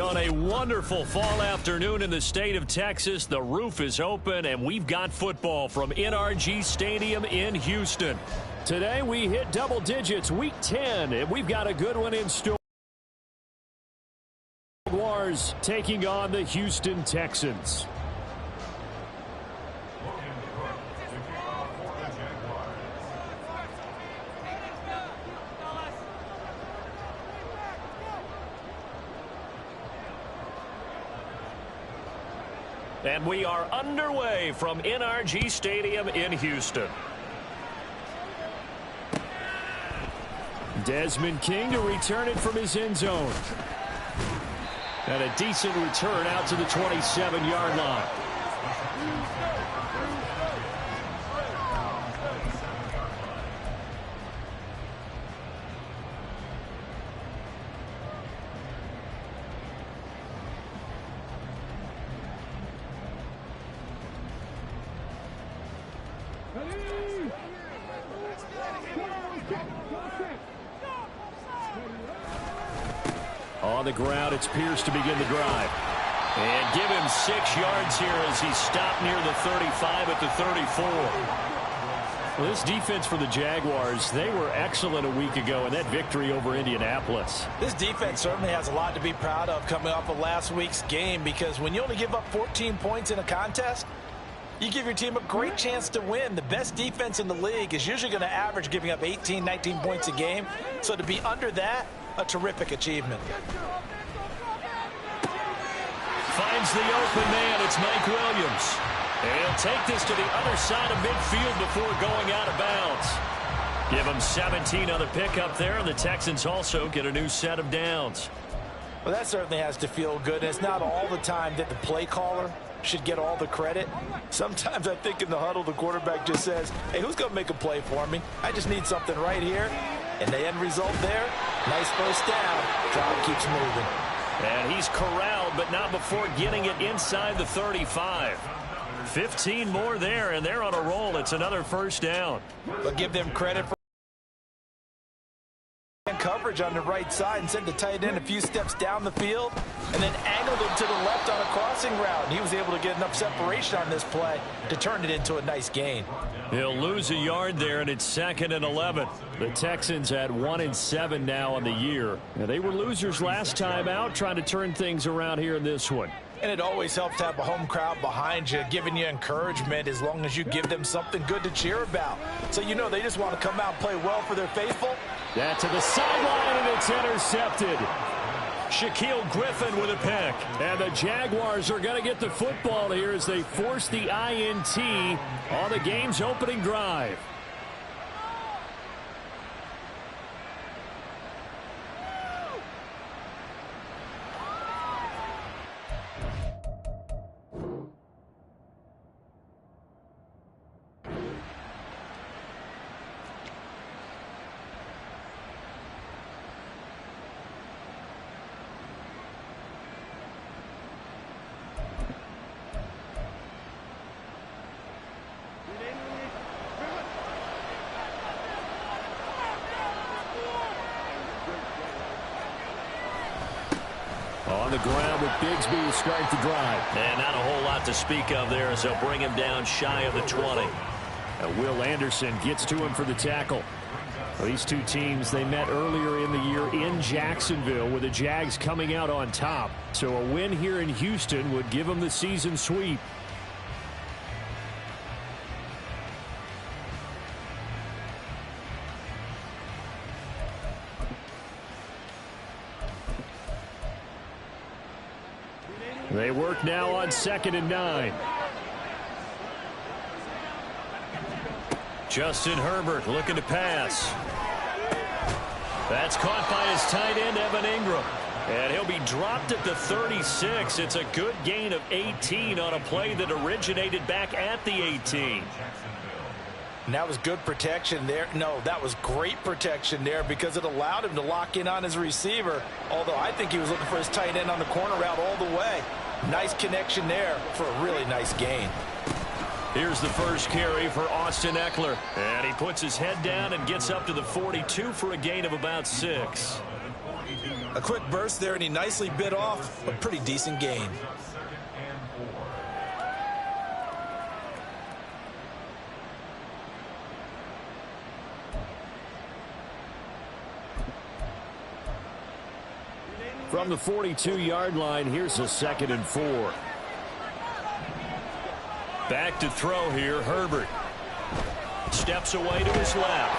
On a wonderful fall afternoon in the state of Texas, the roof is open, and we've got football from NRG Stadium in Houston. Today, we hit double digits, Week 10, and we've got a good one in store. Jaguars taking on the Houston Texans. And we are underway from NRG Stadium in Houston. Desmond King to return it from his end zone. And a decent return out to the 27-yard line. On the ground, it's Pierce to begin the drive. And give him 6 yards here as he stopped near the 35 at the 34. Well, this defense for the Jaguars, they were excellent a week ago in that victory over Indianapolis. This defense certainly has a lot to be proud of coming off of last week's game, because when you only give up 14 points in a contest, you give your team a great chance to win. The best defense in the league is usually going to average giving up 18, 19 points a game. So to be under that, a terrific achievement. Finds the open man. It's Mike Williams. And he'll take this to the other side of midfield before going out of bounds. Give him 17 on the pickup there, and the Texans also get a new set of downs. Well, that certainly has to feel good. And it's not all the time that the play caller should get all the credit. Sometimes I think in the huddle, the quarterback just says, hey, who's going to make a play for me? I just need something right here. And the end result there, nice first down. Drive keeps moving. And he's corralled, but not before getting it inside the 35. 15 more there, and they're on a roll. It's another first down. But give them credit for coverage on the right side and sent the tight end a few steps down the field and then angled him to the left on a crossing route. And he was able to get enough separation on this play to turn it into a nice gain. He'll lose a yard there, and it's 2nd and 11. The Texans at 1-7 now on the year. Now, they were losers last time out, trying to turn things around here in this one. And it always helps to have a home crowd behind you, giving you encouragement as long as you give them something good to cheer about. So you know they just want to come out and play well for their faithful. That to the sideline, and it's intercepted. Shaquille Griffin with a pick. And the Jaguars are going to get the football here as they force the INT on the game's opening drive. On the ground with Bigsby to start the drive. And not a whole lot to speak of there as they'll bring him down shy of the 20. Will Anderson gets to him for the tackle. Well, these two teams, they met earlier in the year in Jacksonville with the Jags coming out on top. So a win here in Houston would give them the season sweep. They work now on 2nd and 9. Justin Herbert looking to pass. That's caught by his tight end, Evan Ingram. And he'll be dropped at the 36. It's a good gain of 18 on a play that originated back at the 18. And that was good protection there. No, that was great protection there because it allowed him to lock in on his receiver. Although I think he was looking for his tight end on the corner route all the way. Nice connection there for a really nice gain. Here's the first carry for Austin Eckler. And he puts his head down and gets up to the 42 for a gain of about 6. A quick burst there, and he nicely bit off a pretty decent gain. From the 42-yard line, here's a 2nd and 4. Back to throw here, Herbert. Steps away to his left.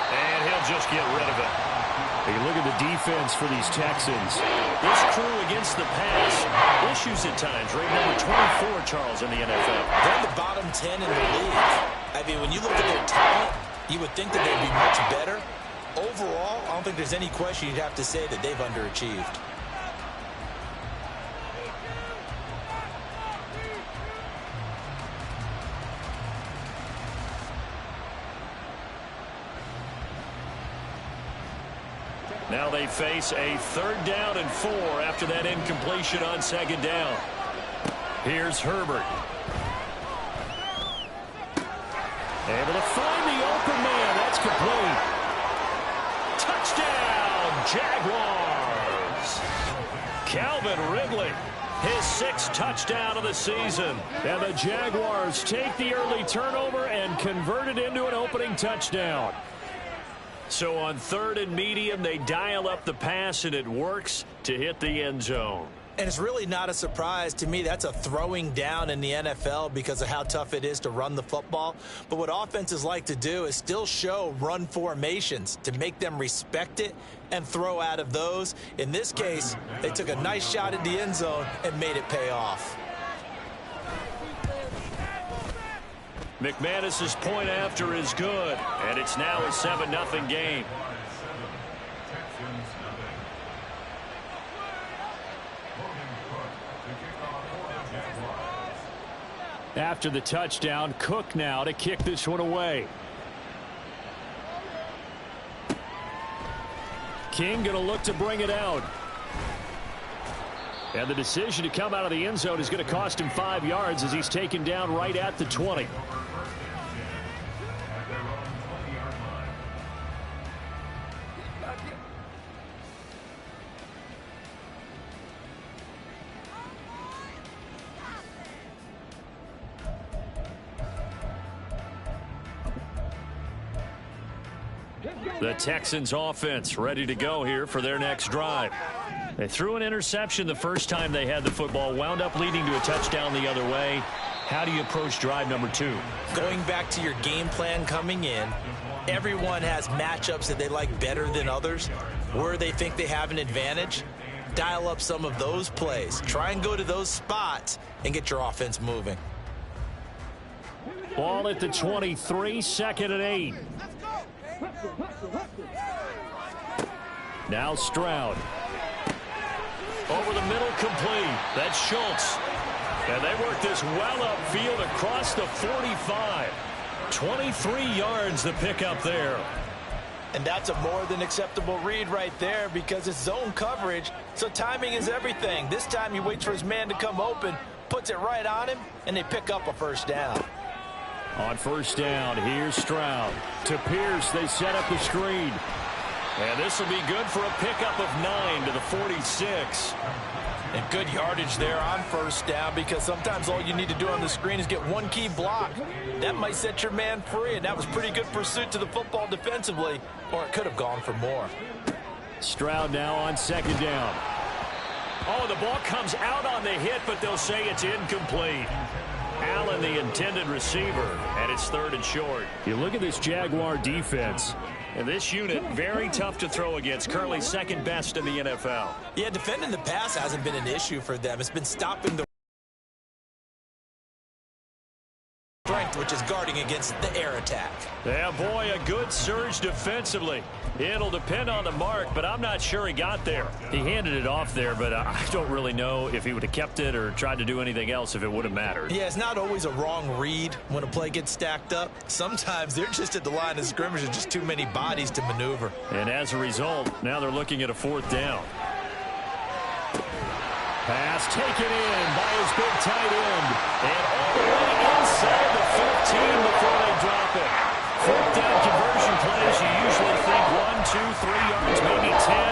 And he'll just get rid of it. You look at the defense for these Texans. This crew against the pass, issues at times. Right, number 24, Charles, in the NFL. They're the bottom 10 in the league. I mean, when you look at their talent, you would think that they'd be much better. Overall, I don't think there's any question you'd have to say that they've underachieved. Now they face a 3rd down and 4 after that incompletion on 2nd down. Here's Herbert. Able to find the open man. That's complete. Touchdown, Jaguars. Calvin Ridley, his 6th touchdown of the season. And the Jaguars take the early turnover and convert it into an opening touchdown. So on 3rd and medium, they dial up the pass, and it works to hit the end zone. And it's really not a surprise to me. That's a throwing down in the NFL because of how tough it is to run the football. But what offenses like to do is still show run formations to make them respect it and throw out of those. In this case, they took a nice shot at the end zone and made it pay off. McManus's point after is good, and it's now a 7-0 game. After the touchdown, Cook now to kick this one away. King going to look to bring it out. And the decision to come out of the end zone is going to cost him 5 yards as he's taken down right at the 20. The Texans offense ready to go here for their next drive. They threw an interception the first time they had the football, wound up leading to a touchdown the other way. How do you approach drive number 2? Going back to your game plan coming in, everyone has matchups that they like better than others. Where they think they have an advantage, dial up some of those plays. Try and go to those spots and get your offense moving. Ball at the 23, 2nd and 8. Now Stroud. Over the middle, complete. That's Schultz. And they work this well upfield across the 45. 23 yards the pickup there. And that's a more than acceptable read right there because it's zone coverage, so timing is everything. This time he waits for his man to come open, puts it right on him, and they pick up a 1st down. On 1st down, here's Stroud. To Pierce, they set up the screen. And this will be good for a pickup of 9 to the 46. And good yardage there on 1st down because sometimes all you need to do on the screen is get one key block. That might set your man free, and that was pretty good pursuit to the football defensively, or it could have gone for more. Stroud now on 2nd down. Oh, the ball comes out on the hit, but they'll say it's incomplete. Allen, the intended receiver, and it's 3rd and short. You look at this Jaguar defense, and this unit, very tough to throw against, currently 2nd best in the NFL. Yeah, defending the pass hasn't been an issue for them. It's been stopping the strength, which is guarding against the air attack. Yeah, boy, a good surge defensively. It'll depend on the mark, but I'm not sure he got there. He handed it off there, but I don't really know if he would have kept it or tried to do anything else if it would have mattered. Yeah, it's not always a wrong read when a play gets stacked up. Sometimes they're just at the line of scrimmage and just too many bodies to maneuver. And as a result, now they're looking at a 4th down. Pass taken in by his big tight end. And all the way inside the 15 before they drop it. 4th down conversion plays, you usually think 1, 2, 3 yards, maybe 10.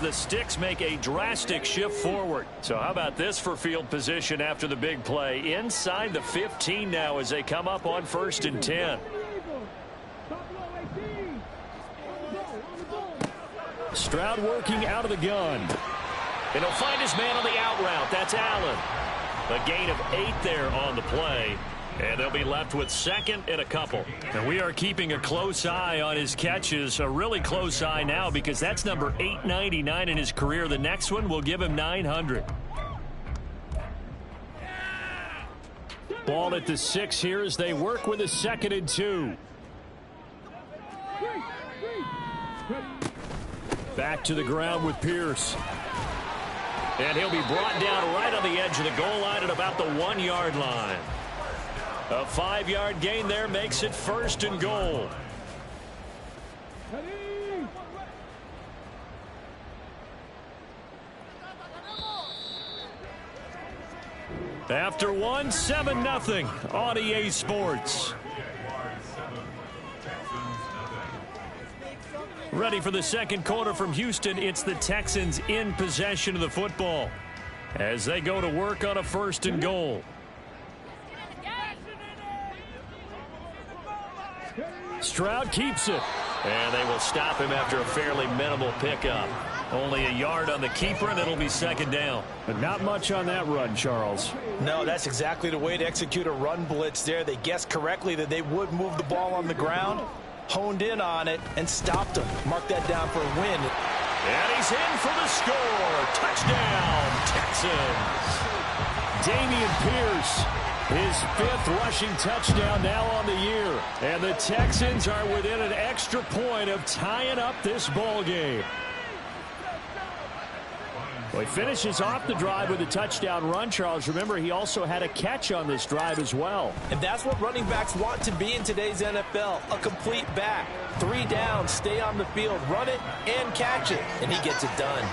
the sticks make a drastic shift forward. So how about this for field position after the big play? Inside the 15 now as they come up on 1st and 10. Stroud working out of the gun. And he'll find his man on the out route. That's Allen. A gain of 8 there on the play. And they'll be left with 2nd and a couple. And we are keeping a close eye on his catches. A really close eye now because that's number 899 in his career. The next one will give him 900. Ball at the 6 here as they work with a 2nd and 2. Back to the ground with Pierce. And he'll be brought down right on the edge of the goal line at about the 1-yard line. A 5-yard gain there makes it 1st and goal. After 1, 7-0 on EA Sports. Ready for the second quarter from Houston. It's the Texans in possession of the football as they go to work on a 1st and goal. Stroud keeps it. And they will stop him after a fairly minimal pickup. Only a yard on the keeper, and it'll be 2nd down. But not much on that run, Charles. No, that's exactly the way to execute a run blitz there. They guessed correctly that they would move the ball on the ground, honed in on it, and stopped him. Mark that down for a win. And he's in for the score. Touchdown, Texans. Dameon Pierce. His 5th rushing touchdown now on the year. And the Texans are within an extra point of tying up this ball game. Well, he finishes off the drive with a touchdown run, Charles. Remember, he also had a catch on this drive as well. And that's what running backs want to be in today's NFL, a complete back. 3 down, stay on the field, run it, and catch it. And he gets it done.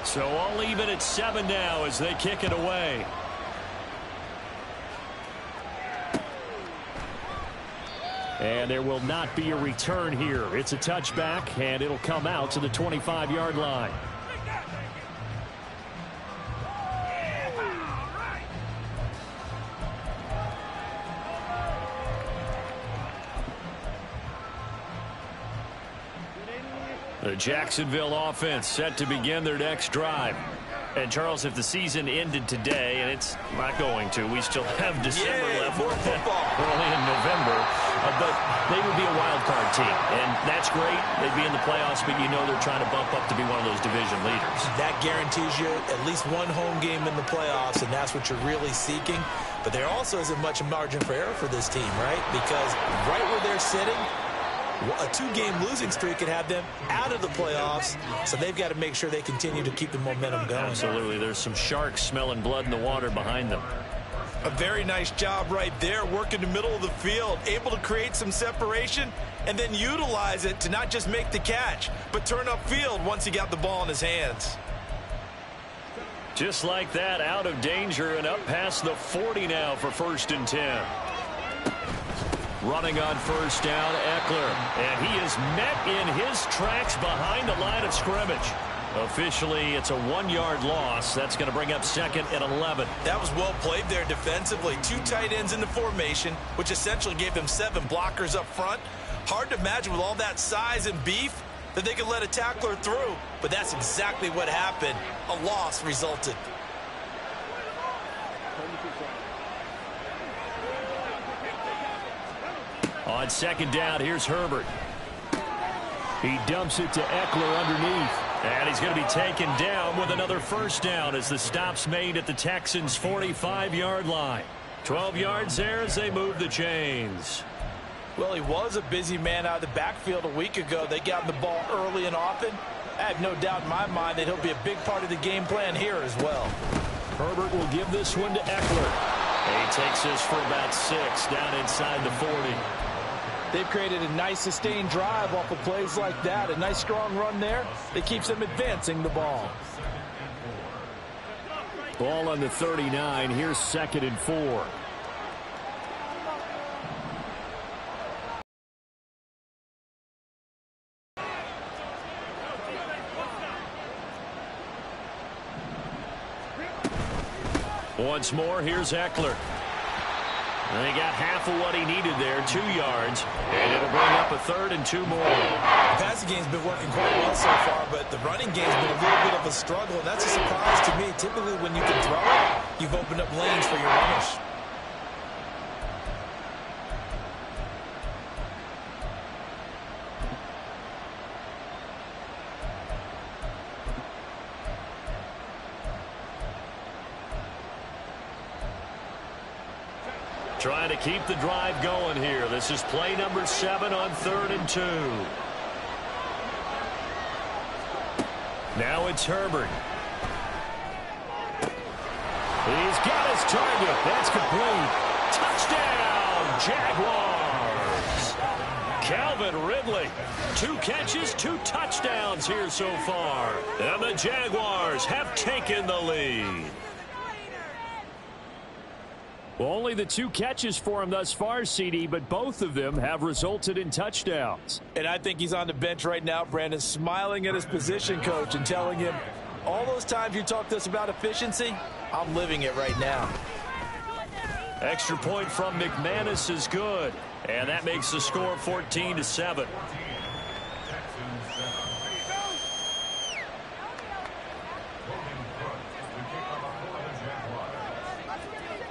So all even at 7 now as they kick it away. And there will not be a return here. It's a touchback, and it'll come out to the 25-yard line. The Jacksonville offense set to begin their next drive. And, Charles, if the season ended today, and it's not going to, we still have December left. More football. Early in November. But they would be a wild card team. And that's great. They'd be in the playoffs, but you know they're trying to bump up to be one of those division leaders. That guarantees you at least one home game in the playoffs, and that's what you're really seeking. But there also isn't much margin for error for this team, right? Because right where they're sitting, a 2-game losing streak could have them out of the playoffs, so they've got to make sure they continue to keep the momentum going. Absolutely. There's some sharks smelling blood in the water behind them. A very nice job right there, working the middle of the field, able to create some separation and then utilize it to not just make the catch, but turn upfield once he got the ball in his hands. Just like that, out of danger and up past the 40 now for 1st and 10. Running on 1st down, Eckler. And he is met in his tracks behind the line of scrimmage. Officially, it's a 1-yard loss. That's going to bring up 2nd and 11. That was well played there defensively. 2 tight ends in the formation, which essentially gave them 7 blockers up front. Hard to imagine with all that size and beef that they could let a tackler through. But that's exactly what happened. A loss resulted. On 2nd down, here's Herbert. He dumps it to Eckler underneath. And he's going to be taken down with another 1st down as the stop's made at the Texans' 45-yard line. 12 yards there as they move the chains. Well, he was a busy man out of the backfield a week ago. They got him the ball early and often. I have no doubt in my mind that he'll be a big part of the game plan here as well. Herbert will give this one to Eckler. And he takes this for about 6 down inside the 40. They've created a nice sustained drive off of plays like that. A nice strong run there that keeps them advancing the ball. Ball on the 39. Here's 2nd and 4. Once more, here's Eckler. And he got half of what he needed there, 2 yards. And it'll bring up a 3rd and 2 more. The passing game's been working quite well so far, but the running game's been a little bit of a struggle, and that's a surprise to me. Typically, when you can throw it, you've opened up lanes for your runners. Trying to keep the drive going here. This is play number 7 on 3rd and 2. Now it's Herbert. He's got his target. That's complete. Touchdown, Jaguars. Calvin Ridley. 2 catches, 2 touchdowns here so far. And the Jaguars have taken the lead. Well, only the 2 catches for him thus far, CD, but both of them have resulted in touchdowns. And I think he's on the bench right now, Brandon, smiling at his position coach and telling him, all those times you talked to us about efficiency, I'm living it right now. Extra point from McManus is good, and that makes the score 14-7.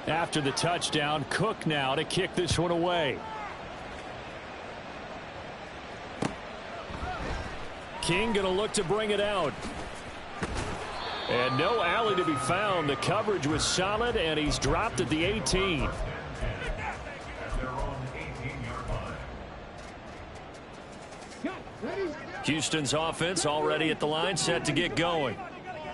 After the touchdown, Cook now to kick this one away. King going to look to bring it out. And no alley to be found. The coverage was solid, and he's dropped at the 18. Houston's offense already at the line, set to get going.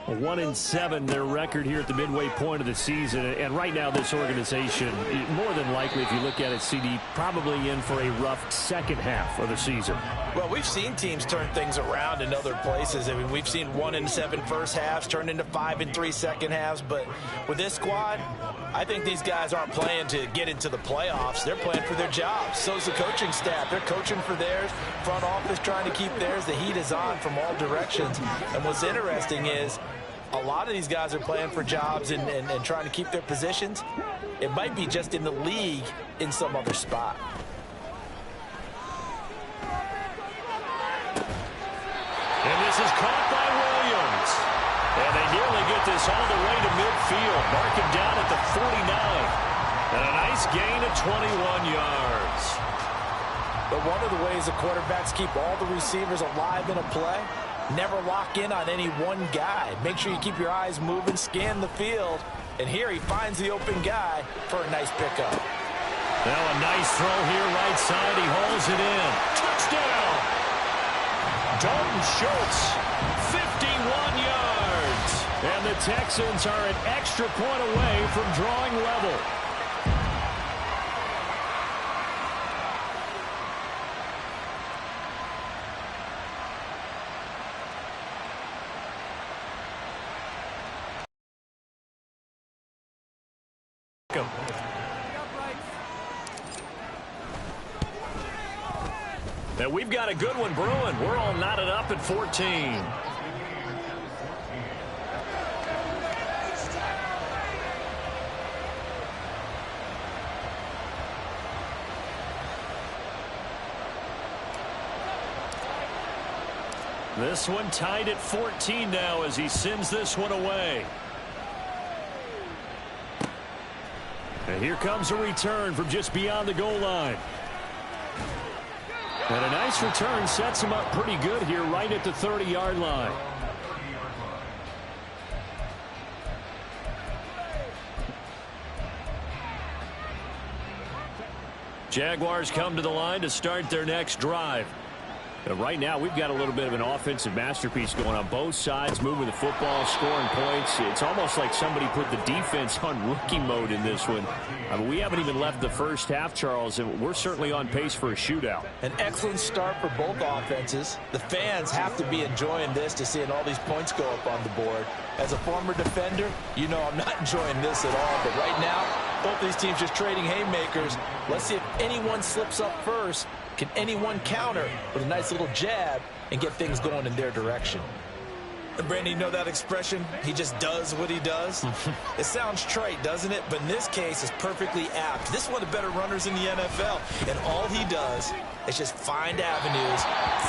1-7 their record here at the midway point of the season, and right now this organization, more than likely, if you look at it, CD, probably in for a rough second half of the season. Well, we've seen teams turn things around in other places. I mean, we've seen 1-7 first halves turn into 5-3 second halves, but with this squad, I think these guys aren't playing to get into the playoffs. They're playing for their jobs. So's the coaching staff. They're coaching for theirs. Front office trying to keep theirs. The heat is on from all directions. And what's interesting is a lot of these guys are playing for jobs and trying to keep their positions. It might be just in the league in some other spot. And this is caught by Williams. And they nearly get this all the way to midfield. Mark him down at the 49. And a nice gain of 21 yards. But one of the ways the quarterbacks keep all the receivers alive in a play, never lock in on any one guy. Make sure you keep your eyes moving, scan the field. And here he finds the open guy for a nice pickup. Now a nice throw here right side. He hauls it in. Touchdown! Dalton Schultz, 51 yards. And the Texans are an extra point away from drawing level. And we've got a good one brewing. We're all knotted up at 14. This one tied at 14 now as he sends this one away. And here comes a return from just beyond the goal line. And a nice return sets him up pretty good here right at the 30-yard line. Jaguars come to the line to start their next drive. Right now, we've got a little bit of an offensive masterpiece going on both sides, moving the football, scoring points. It's almost like somebody put the defense on rookie mode in this one. I mean, we haven't even left the first half, Charles, and we're certainly on pace for a shootout. An excellent start for both offenses. The fans have to be enjoying this to seeing all these points go up on the board. As a former defender, you know I'm not enjoying this at all. But right now, both these teams just trading haymakers. Let's see if anyone slips up first. Can anyone counter with a nice little jab and get things going in their direction? And Brandon, you know that expression? He just does what he does? It sounds trite, doesn't it? But in this case, it's perfectly apt. This is one of the better runners in the NFL. And all he does is just find avenues,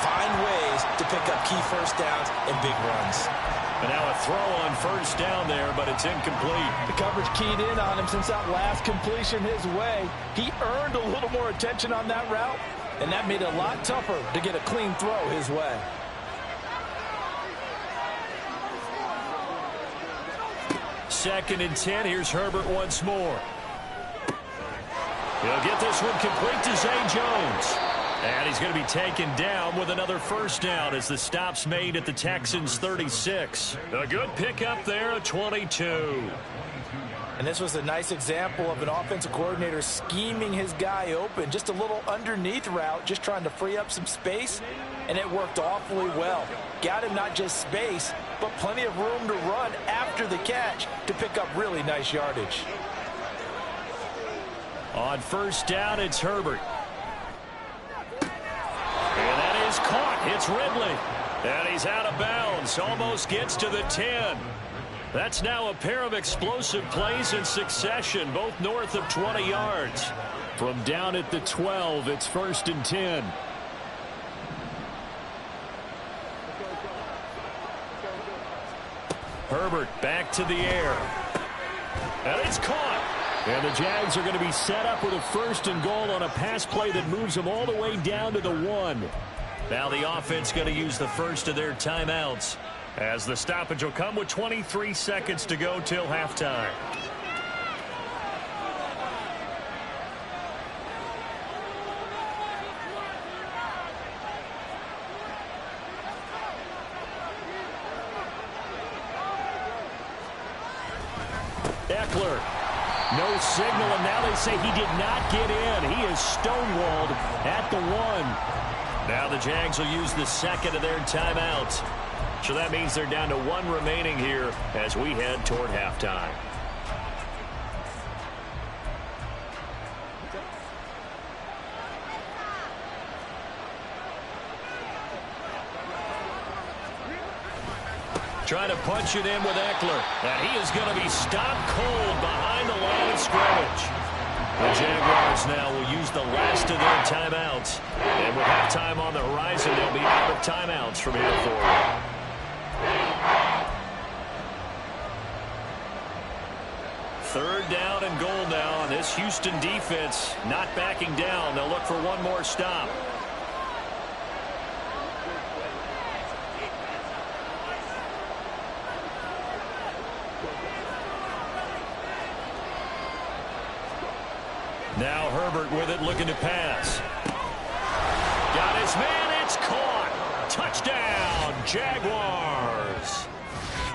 find ways to pick up key first downs and big runs. And now a throw on first down there, but it's incomplete. The coverage keyed in on him since that last completion his way. He earned a little more attention on that route, and that made it a lot tougher to get a clean throw his way. Second and 10. Here's Herbert once more. He'll get this one complete to Zay Jones. And he's going to be taken down with another first down as the stop's made at the Texans' 36. A good pickup there, a 22. And this was a nice example of an offensive coordinator scheming his guy open. Just a little underneath route, just trying to free up some space, and it worked awfully well. Got him not just space, but plenty of room to run after the catch to pick up really nice yardage. On first down, it's Herbert. And that is caught. It's Ridley. And he's out of bounds. Almost gets to the 10. That's now a pair of explosive plays in succession, both north of 20 yards. From down at the 12, it's first and 10. Herbert back to the air. And it's caught. And the Jags are going to be set up with a first and goal on a pass play that moves them all the way down to the 1. Now the offense going to use the first of their timeouts, as the stoppage will come with 23 seconds to go till halftime. Eckler. No signal, and now they say he did not get in. He is stonewalled at the 1. Now the Jags will use the second of their timeouts. So that means they're down to 1 remaining here as we head toward halftime. Trying to punch it in with Eckler. And he is going to be stopped cold behind the line of scrimmage. The Jaguars now will use the last of their timeouts. And with halftime on the horizon, they'll be out of timeouts from here forward. Third down and goal now, and this Houston defense not backing down. They'll look for one more stop. Now Herbert with it, looking to pass. Got his man, it's caught. Touchdown, Jaguars.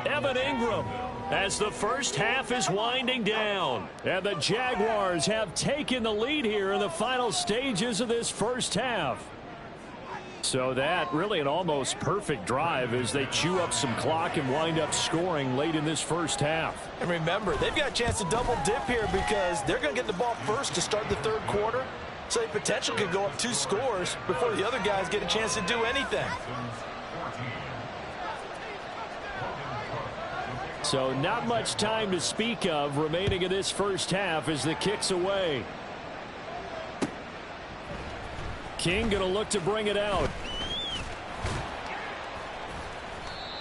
Evan Ingram, as the first half is winding down. And the Jaguars have taken the lead here in the final stages of this first half. So that really an almost perfect drive as they chew up some clock and wind up scoring late in this first half. And remember, they've got a chance to double dip here because they're going to get the ball first to start the third quarter. So the potential could go up 2 scores before the other guys get a chance to do anything. So not much time to speak of remaining in this first half as the kick's away. King going to look to bring it out.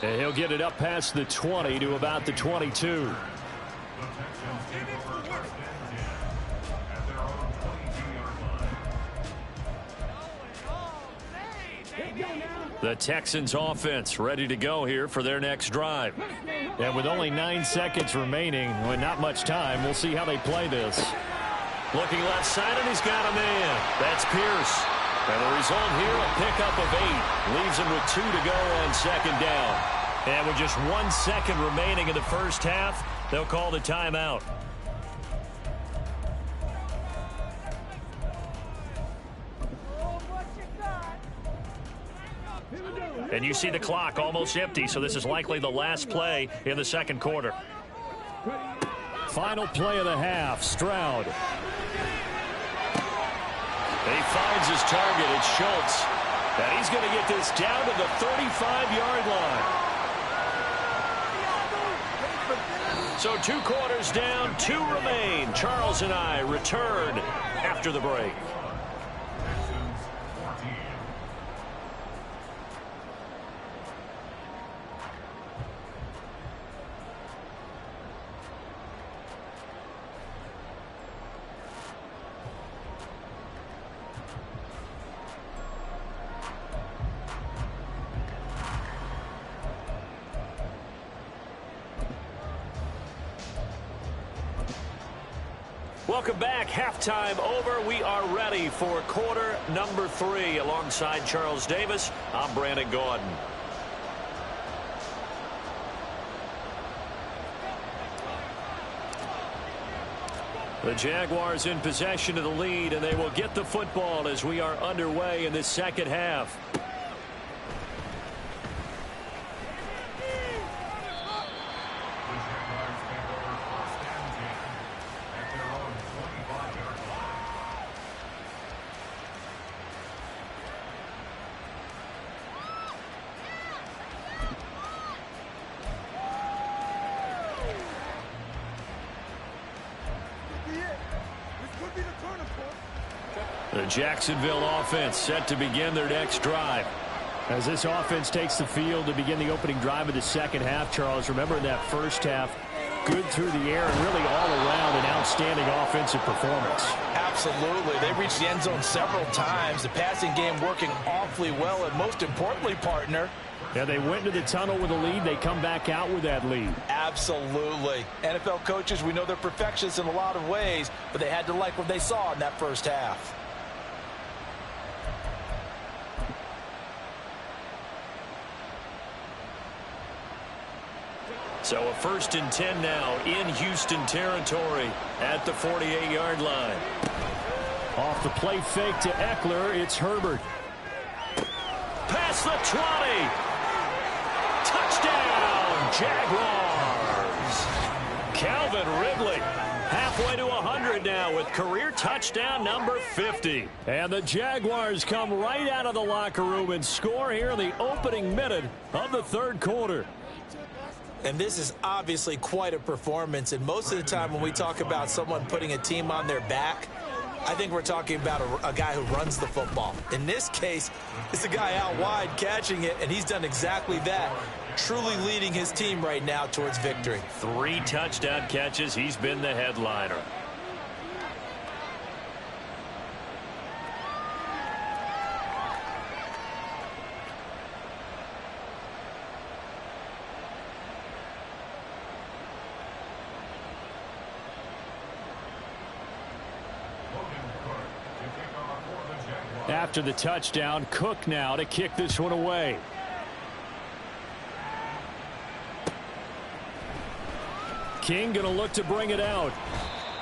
And he'll get it up past the 20 to about the 22. The Texans offense ready to go here for their next drive. And with only 9 seconds remaining, with not much time, we'll see how they play this. Looking left side, and he's got a man. That's Pierce. And the result here, a pickup of 8. Leaves them with 2 to go on second down. And with just 1 second remaining in the first half, they'll call the timeout. And you see the clock almost empty, so this is likely the last play in the second quarter. Final play of the half, Stroud. And he finds his target. It's Schultz. And he's going to get this down to the 35-yard line. So 2 quarters down, 2 remain. Charles and I return after the break. Welcome back. Halftime over. We are ready for quarter number 3. Alongside Charles Davis, I'm Brandon Gordon. The Jaguars in possession of the lead, and they will get the football as we are underway in this second half. The Jacksonville offense set to begin their next drive. As this offense takes the field to begin the opening drive of the second half, Charles, remember in that first half, good through the air and really all around an outstanding offensive performance. Absolutely. They reached the end zone several times. The passing game working awfully well, and most importantly, partner, yeah, they went to the tunnel with a lead. They come back out with that lead. Absolutely. NFL coaches, we know they're perfectionists in a lot of ways, but they had to like what they saw in that first half. So a 1st and 10 now in Houston territory at the 48-yard line. Off the play fake to Eckler, it's Herbert. Past the 20. Touchdown, Jaguars. Calvin Ridley halfway to 100 now with career touchdown number 50. And the Jaguars come right out of the locker room and score here in the opening minute of the third quarter. And this is obviously quite a performance. And most of the time when we talk about someone putting a team on their back, I think we're talking about a guy who runs the football. In this case, it's a guy out wide catching it, and he's done exactly that, truly leading his team right now towards victory. 3 touchdown catches. He's been the headliner. After the touchdown, Cook now to kick this one away. King going to look to bring it out.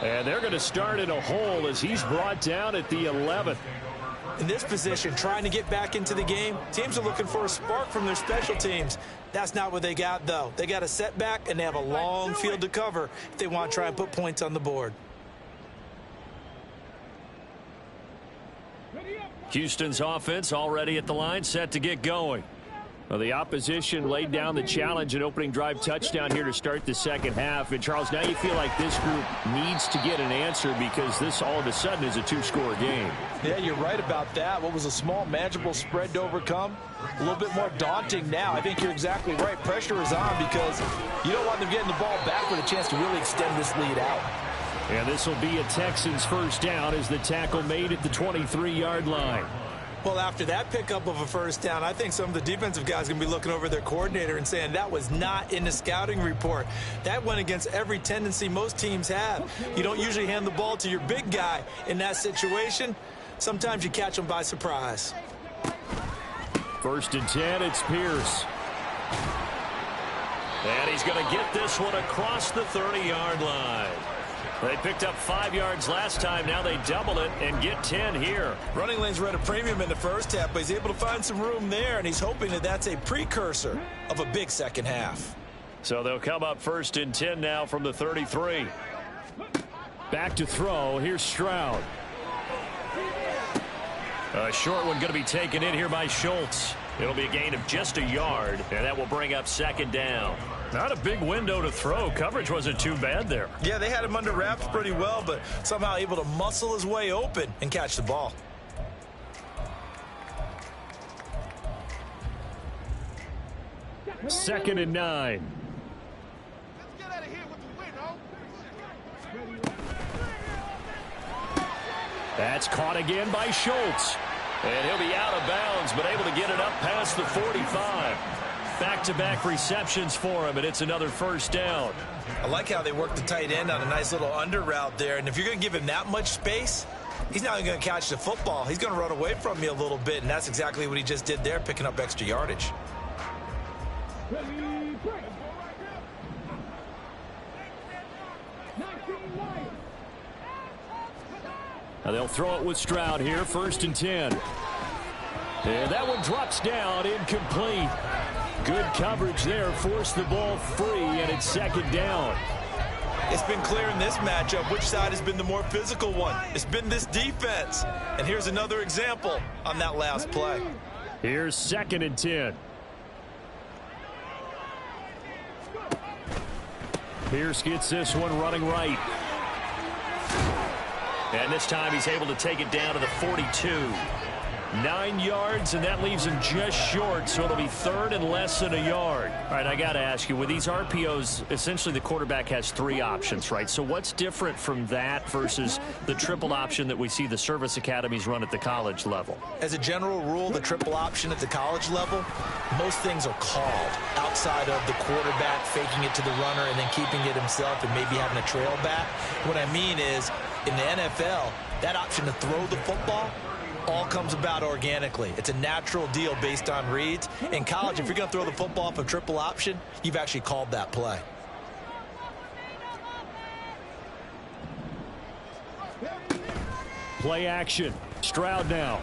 And they're going to start in a hole as he's brought down at the 11th. In this position, trying to get back into the game, teams are looking for a spark from their special teams. That's not what they got, though. They got a setback, and they have a long field to cover if they want to try and put points on the board. Houston's offense already at the line, set to get going. Well, the opposition laid down the challenge and opening drive touchdown here to start the second half. And, Charles, now you feel like this group needs to get an answer because this all of a sudden is a 2-score game. Yeah, you're right about that. What was a small, manageable spread to overcome? A little bit more daunting now. I think you're exactly right. Pressure is on because you don't want them getting the ball back with a chance to really extend this lead out. And this will be a Texans first down as the tackle made at the 23-yard line. Well, after that pickup of a first down, I think some of the defensive guys are going to be looking over their coordinator and saying that was not in the scouting report. That went against every tendency most teams have. You don't usually hand the ball to your big guy in that situation. Sometimes you catch them by surprise. 1st and 10, it's Pierce. And he's going to get this one across the 30-yard line. They picked up 5 yards last time. Now they double it and get 10 here. Running lanes were at a premium in the first half, but he's able to find some room there, and he's hoping that that's a precursor of a big second half. So they'll come up 1st and 10 now from the 33. Back to throw. Here's Stroud. A short one going to be taken in here by Schultz. It'll be a gain of just a yard, and that will bring up 2nd down. Not a big window to throw. Coverage wasn't too bad there. Yeah, they had him under wraps pretty well, but somehow able to muscle his way open and catch the ball. Second and 9. That's caught again by Schultz. And he'll be out of bounds, but able to get it up past the 45. Back-to-back receptions for him, and it's another 1st down. I like how they work the tight end on a nice little under route there. And if you're going to give him that much space, he's not going to catch the football. He's going to run away from you a little bit, and that's exactly what he just did there, picking up extra yardage. Now they'll throw it with Stroud here, 1st and 10. And that one drops down, incomplete. Good coverage there, forced the ball free, and it's 2nd down. It's been clear in this matchup which side has been the more physical one. It's been this defense. And here's another example on that last play. Here's 2nd and 10. Pierce gets this one running right. And this time he's able to take it down to the 42. 9 yards, and that leaves him just short, so it'll be 3rd and less than a yard. All right, I got to ask you, with these RPOs, essentially the quarterback has 3 options, right? So what's different from that versus the triple option that we see the service academies run at the college level? As a general rule, the triple option at the college level, most things are called outside of the quarterback faking it to the runner and then keeping it himself and maybe having a trail back. What I mean is, in the NFL, that option to throw the football all comes about organically. It's a natural deal based on reads. In college, if you're going to throw the football off a triple option, you've actually called that play. Play action. Stroud now.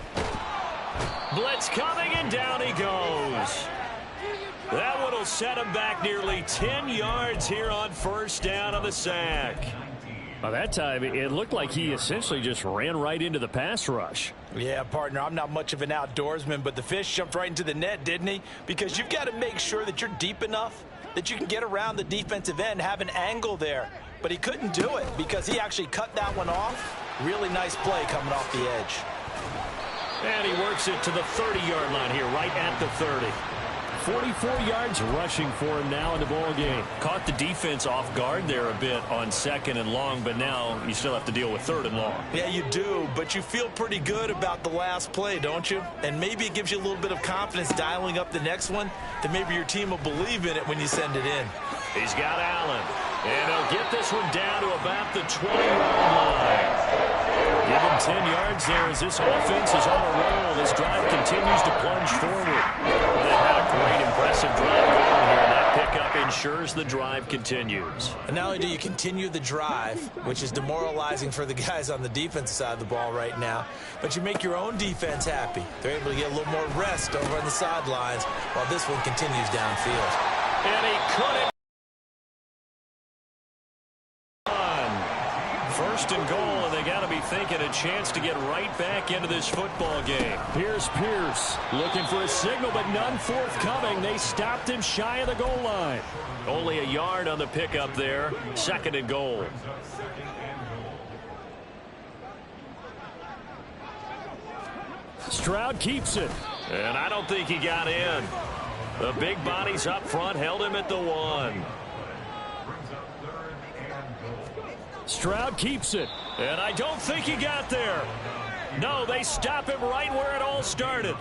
Blitz coming, and down he goes. That one will set him back nearly 10 yards here on 1st down on the sack. By that time, it looked like he essentially just ran right into the pass rush. Yeah, partner, I'm not much of an outdoorsman, but the fish jumped right into the net, didn't he? Because you've got to make sure that you're deep enough that you can get around the defensive end, have an angle there. But he couldn't do it because he actually cut that one off. Really nice play coming off the edge. And he works it to the 30-yard line here, right at the 30. 44 yards rushing for him now in the ball game. Caught the defense off guard there a bit on 2nd and long, but now you still have to deal with 3rd and long. Yeah, you do, but you feel pretty good about the last play, don't you? And maybe it gives you a little bit of confidence dialing up the next one, that maybe your team will believe in it when you send it in. He's got Allen, and he'll get this one down to about the 20-yard line. Give him 10 yards there as this offense is on a roll. This drive continues to plunge forward. They've had a great, impressive drive going here. That pickup ensures the drive continues. And not only do you continue the drive, which is demoralizing for the guys on the defensive side of the ball right now, but you make your own defense happy. They're able to get a little more rest over on the sidelines while this one continues downfield. And he couldn't. 1st and goal, and they got to be thinking a chance to get right back into this football game. Here's Pierce looking for a signal, but none forthcoming. They stopped him shy of the goal line. Only a yard on the pickup there. 2nd and goal. Stroud keeps it. And I don't think he got in. The big bodies up front held him at the 1. Stroud keeps it. And I don't think he got there. No, they stop him right where it all started.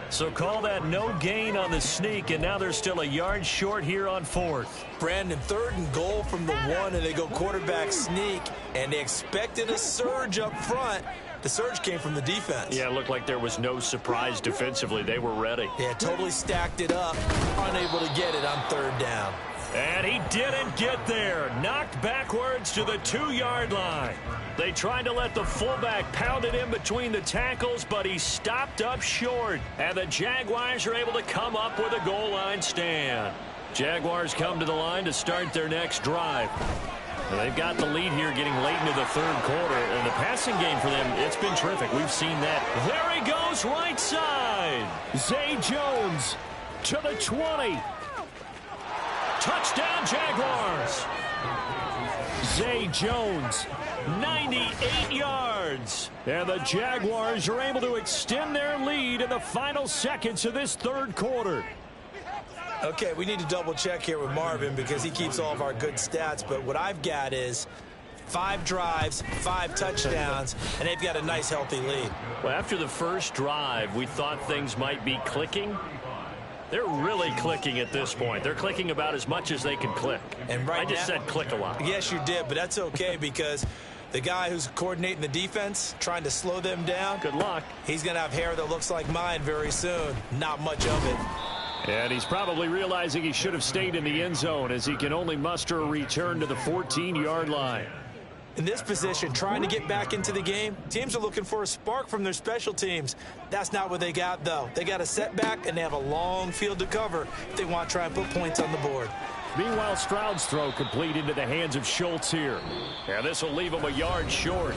So call that no gain on the sneak, and now they're still a yard short here on 4th. Brandon, 3rd and goal from the 1, and they go quarterback sneak, and they expected a surge up front, The surge came from the defense. Yeah, it looked like there was no surprise defensively. They were ready. Yeah, totally stacked it up, unable to get it on 3rd down. And he didn't get there. Knocked backwards to the 2-yard line. They tried to let the fullback pound it in between the tackles, but he stopped up short. And the Jaguars are able to come up with a goal line stand. Jaguars come to the line to start their next drive. And they've got the lead here getting late into the 3rd quarter. And the passing game for them, it's been terrific. We've seen that. There he goes, right side. Zay Jones to the 20. Touchdown, Jaguars. Zay Jones, 98 yards. And the Jaguars are able to extend their lead in the final seconds of this 3rd quarter. Okay, we need to double check here with Marvin because he keeps all of our good stats. But what I've got is 5 drives, 5 touchdowns, and they've got a nice, healthy lead. Well, after the first drive, we thought things might be clicking. They're really clicking at this point. They're clicking about as much as they can click. And right I just said click a lot. Yes, you did, but that's okay because the guy who's coordinating the defense, trying to slow them down. Good luck. He's going to have hair that looks like mine very soon. Not much of it. And he's probably realizing he should have stayed in the end zone as he can only muster a return to the 14-yard line. In this position, trying to get back into the game, teams are looking for a spark from their special teams. That's not what they got, though. They got a setback, and they have a long field to cover if they want to try and put points on the board. Meanwhile, Stroud's throw complete into the hands of Schultz here. And this will leave him a yard short.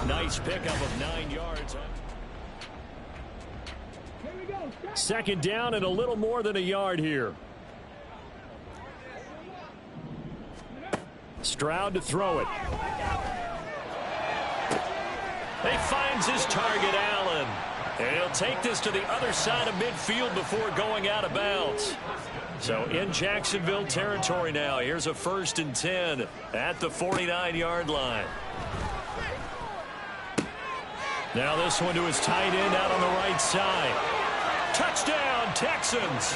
Nice pickup of 9 yards. 2nd down and a little more than a yard here. Stroud to throw it. He finds his target, Allen. And he'll take this to the other side of midfield before going out of bounds. So in Jacksonville territory now. Here's a 1st and 10 at the 49-yard line. Now this one to his tight end out on the right side. Touchdown, Texans.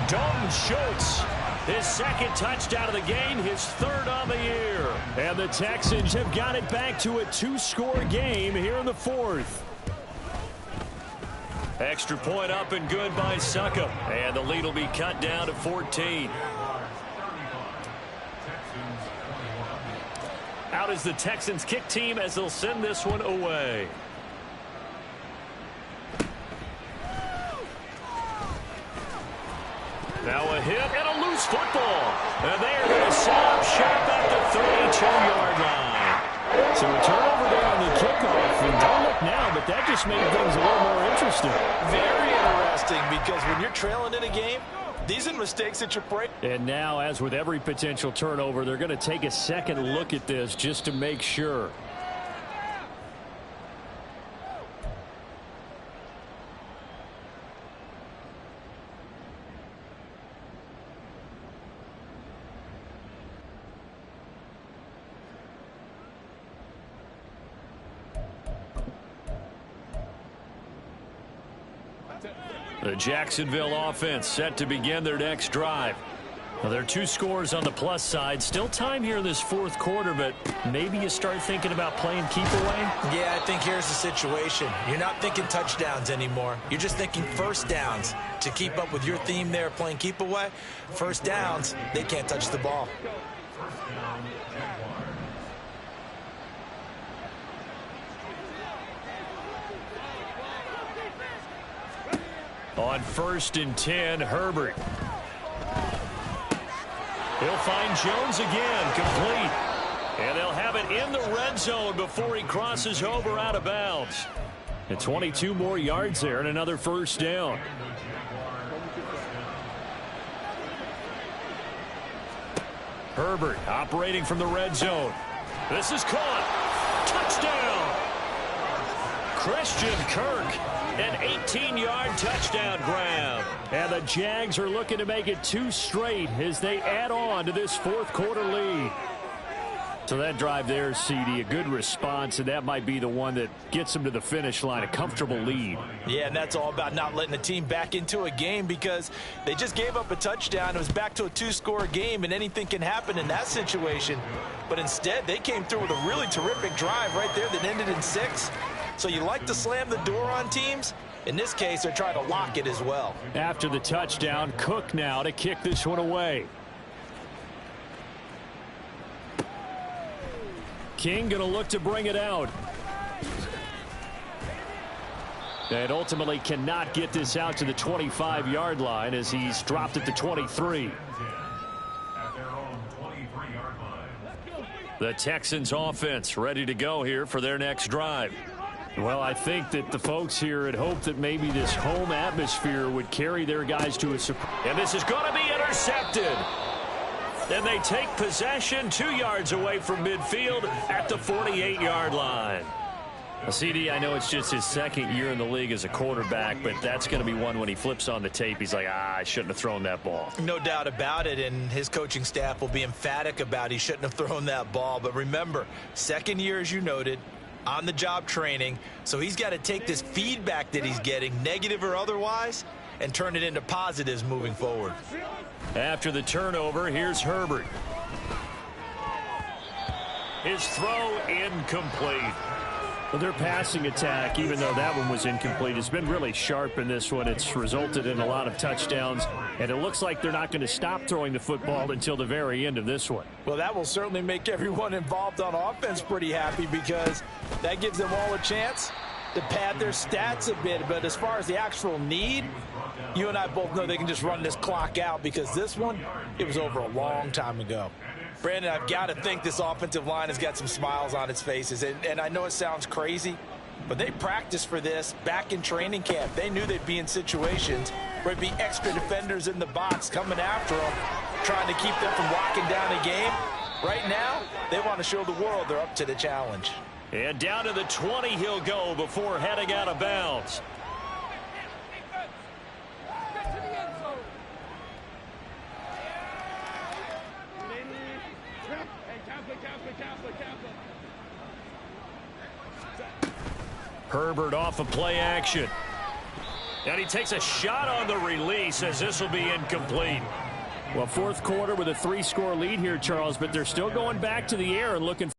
Dalton Schultz, his 2nd touchdown of the game, his 3rd on the year. And the Texans have got it back to a 2-score game here in the 4th. Extra point up and good by Succop. And the lead will be cut down to 14. Out is the Texans kick team as they'll send this one away. Now a hit and a loose football. And they are going to set up shop at the 32-yard line. So a turnover there on the kickoff. And don't look now, but that just made things a little more interesting. Very interesting because when you're trailing in a game, these are mistakes that you break. And now, as with every potential turnover, they're going to take a second look at this just to make sure. The Jacksonville offense set to begin their next drive. Well, there are 2 scores on the plus side. Still time here in this 4th quarter, but maybe you start thinking about playing keep away? Yeah, I think here's the situation. You're not thinking touchdowns anymore. You're just thinking 1st downs. To keep up with your theme there, playing keep away, 1st downs, they can't touch the ball. On 1st and 10, Herbert. He'll find Jones again, complete. And they'll have it in the red zone before he crosses over out of bounds. And 22 more yards there and another 1st down. Herbert operating from the red zone. This is caught. Touchdown. Christian Kirk. An 18-yard touchdown grab. And the Jags are looking to make it 2 straight as they add on to this 4th quarter lead. So that drive there, CD, a good response, and that might be the one that gets them to the finish line, a comfortable lead. Yeah, and that's all about not letting the team back into a game because they just gave up a touchdown. It was back to a 2-score game, and anything can happen in that situation. But instead, they came through with a really terrific drive right there that ended in 6. So you like to slam the door on teams? In this case, they're trying to lock it as well. After the touchdown, Cook now to kick this one away. King going to look to bring it out. And ultimately cannot get this out to the 25-yard line as he's dropped at the 23. The Texans offense ready to go here for their next drive. Well, I think that the folks here had hoped that maybe this home atmosphere would carry their guys to a surprise. And this is going to be intercepted. And they take possession 2 yards away from midfield at the 48-yard line. CD, I know it's just his second year in the league as a quarterback, but that's going to be one when he flips on the tape. He's like, I shouldn't have thrown that ball. No doubt about it, and his coaching staff will be emphatic about he shouldn't have thrown that ball. But remember, second year, as you noted, on-the-job training, so he's got to take this feedback that he's getting, negative or otherwise, and turn it into positives moving forward. After the turnover, here's Herbert. His throw incomplete. Well, their passing attack, even though that one was incomplete, has been really sharp in this one. It's resulted in a lot of touchdowns, and it looks like they're not going to stop throwing the football until the very end of this one. Well, that will certainly make everyone involved on offense pretty happy because that gives them all a chance to pad their stats a bit. But as far as the actual need, you and I both know they can just run this clock out because this one, it was over a long time ago. Brandon, I've got to think this offensive line has got some smiles on its faces. And I know it sounds crazy, but they practiced for this back in training camp. They knew they'd be in situations where there'd be extra defenders in the box coming after them, trying to keep them from locking down a game. Right now, they want to show the world they're up to the challenge. And down to the 20 he'll go before heading out of bounds. Herbert off of play action. And he takes a shot on the release as this will be incomplete. Well, fourth quarter with a 3-score lead here, Charles, but they're still going back to the air and looking for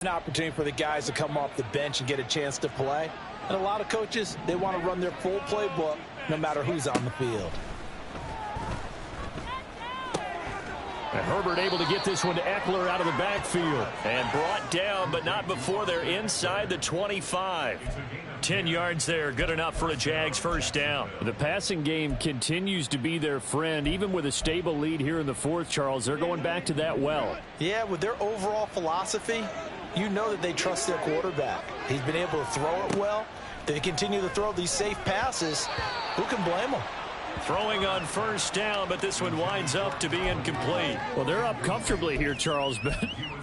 an opportunity for the guys to come off the bench and get a chance to play. And a lot of coaches, they want to run their full playbook no matter who's on the field. And Herbert able to get this one to Eckler out of the backfield. And brought down, but not before they're inside the 25. 10 yards there, good enough for a Jags first down. The passing game continues to be their friend. Even with a stable lead here in the fourth, Charles, they're going back to that well. Yeah, with their overall philosophy, you know that they trust their quarterback. He's been able to throw it well. They continue to throw these safe passes. Who can blame them? Throwing on first down, but this one winds up to be incomplete. Well, they're up comfortably here, Charles, but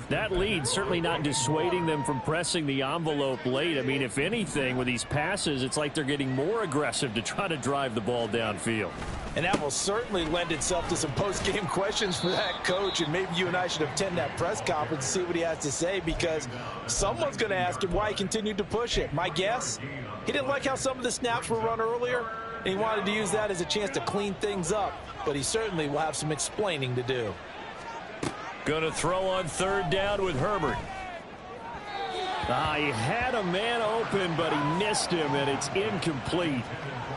that lead certainly not dissuading them from pressing the envelope late. I mean, if anything, with these passes, it's like they're getting more aggressive to try to drive the ball downfield. And that will certainly lend itself to some post-game questions for that coach, and maybe you and I should attend that press conference and see what he has to say, because someone's going to ask him why he continued to push it. My guess, he didn't like how some of the snaps were run earlier, and he wanted to use that as a chance to clean things up, but he certainly will have some explaining to do. Going to throw on third down with Herbert. He had a man open, but he missed him, and it's incomplete.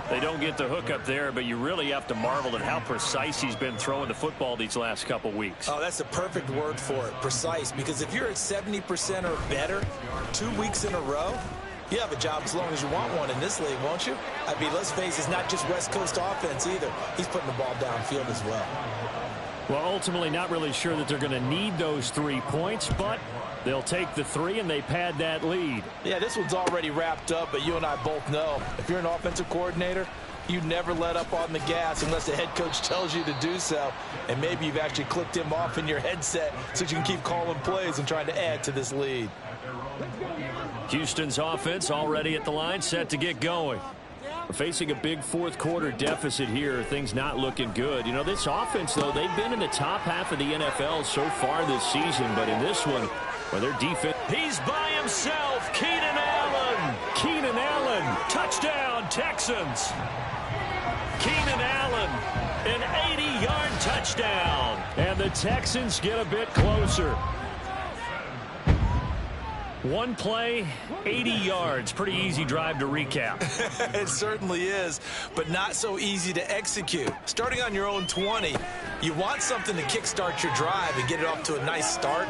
They don't get the hook up there, but you really have to marvel at how precise he's been throwing the football these last couple weeks. Oh, that's the perfect word for it, precise, because if you're at 70% or better 2 weeks in a row, you have a job as long as you want one in this league, won't you? I mean, let's face it, it's not just West Coast offense either. He's putting the ball downfield as well. Well, ultimately not really sure that they're going to need those 3 points, but they'll take the 3 and they pad that lead. Yeah, this one's already wrapped up, but you and I both know if you're an offensive coordinator, you never let up on the gas unless the head coach tells you to do so. And maybe you've actually clicked him off in your headset so you can keep calling plays and trying to add to this lead. Houston's offense already at the line, set to get going. We're facing a big fourth quarter deficit here. Things not looking good. You know, this offense, though, they've been in the top half of the NFL so far this season. But in this one, well, their defense. He's by himself. Keenan Allen. Keenan Allen. Touchdown, Texans. Keenan Allen, an 80-yard touchdown. And the Texans get a bit closer. One play, 80 yards. Pretty easy drive to recap. It certainly is, but not so easy to execute. Starting on your own 20, you want something to kickstart your drive and get it off to a nice start.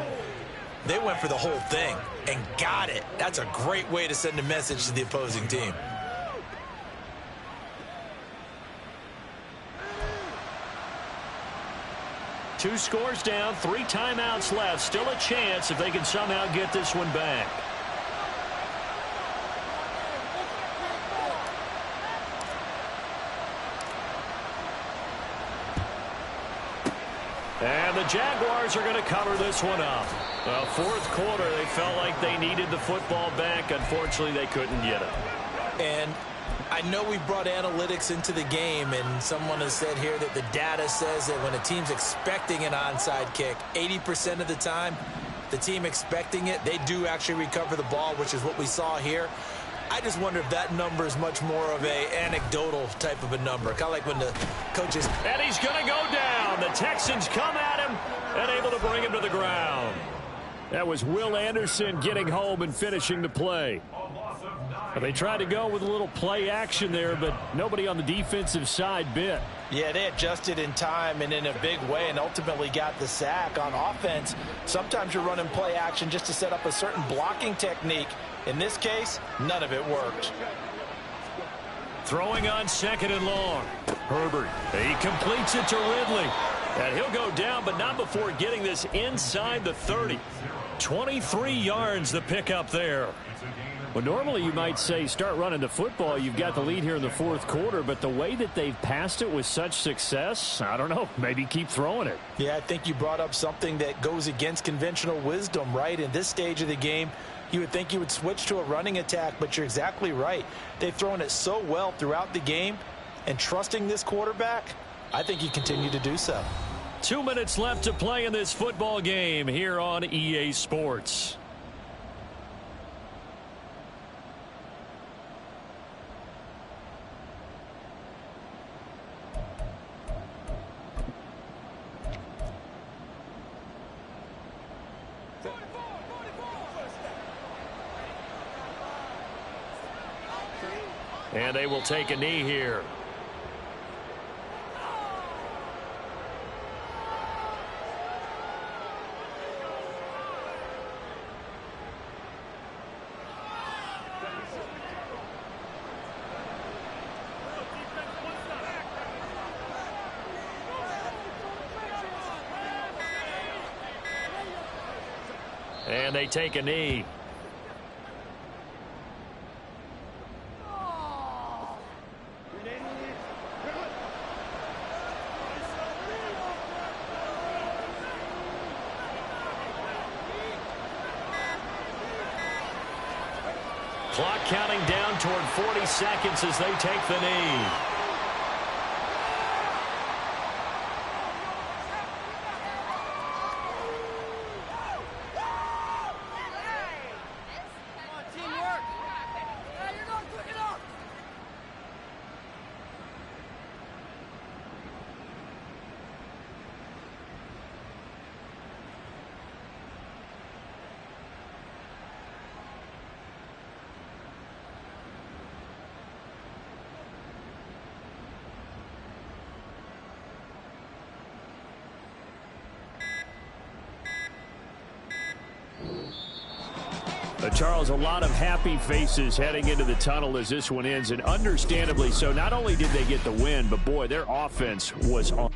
They went for the whole thing and got it. That's a great way to send a message to the opposing team. Two scores down, 3 timeouts left. Still a chance if they can somehow get this one back. And the Jaguars are going to cover this one up. Well, fourth quarter, they felt like they needed the football back. Unfortunately, they couldn't get it. And I know we brought analytics into the game, and someone has said here that the data says that when a team's expecting an onside kick, 80% of the time, the team expecting it, they do actually recover the ball, which is what we saw here. I just wonder if that number is much more of a anecdotal type of a number, kind of like when the coaches... And he's going to go down. The Texans come at him and able to bring him to the ground. That was Will Anderson getting home and finishing the play. They tried to go with a little play action there, but nobody on the defensive side bit. Yeah, they adjusted in time and in a big way and ultimately got the sack. On offense, sometimes you're running play action just to set up a certain blocking technique. In this case, none of it worked. Throwing on 2nd and long. Herbert, he completes it to Ridley. And he'll go down, but not before getting this inside the 30. 23 yards the pickup there. Well, normally you might say start running the football. You've got the lead here in the fourth quarter, but the way that they've passed it with such success, I don't know, maybe keep throwing it. Yeah, I think you brought up something that goes against conventional wisdom, right? In this stage of the game, you would think you would switch to a running attack, but you're exactly right. They've thrown it so well throughout the game, and trusting this quarterback, I think you continue to do so. 2 minutes left to play in this football game here on EA Sports. And they will take a knee here. And they take a knee. Clock counting down toward 40 seconds as they take the knee. Charles, a lot of happy faces heading into the tunnel as this one ends, and understandably so. Not only did they get the win, but boy, their offense was on.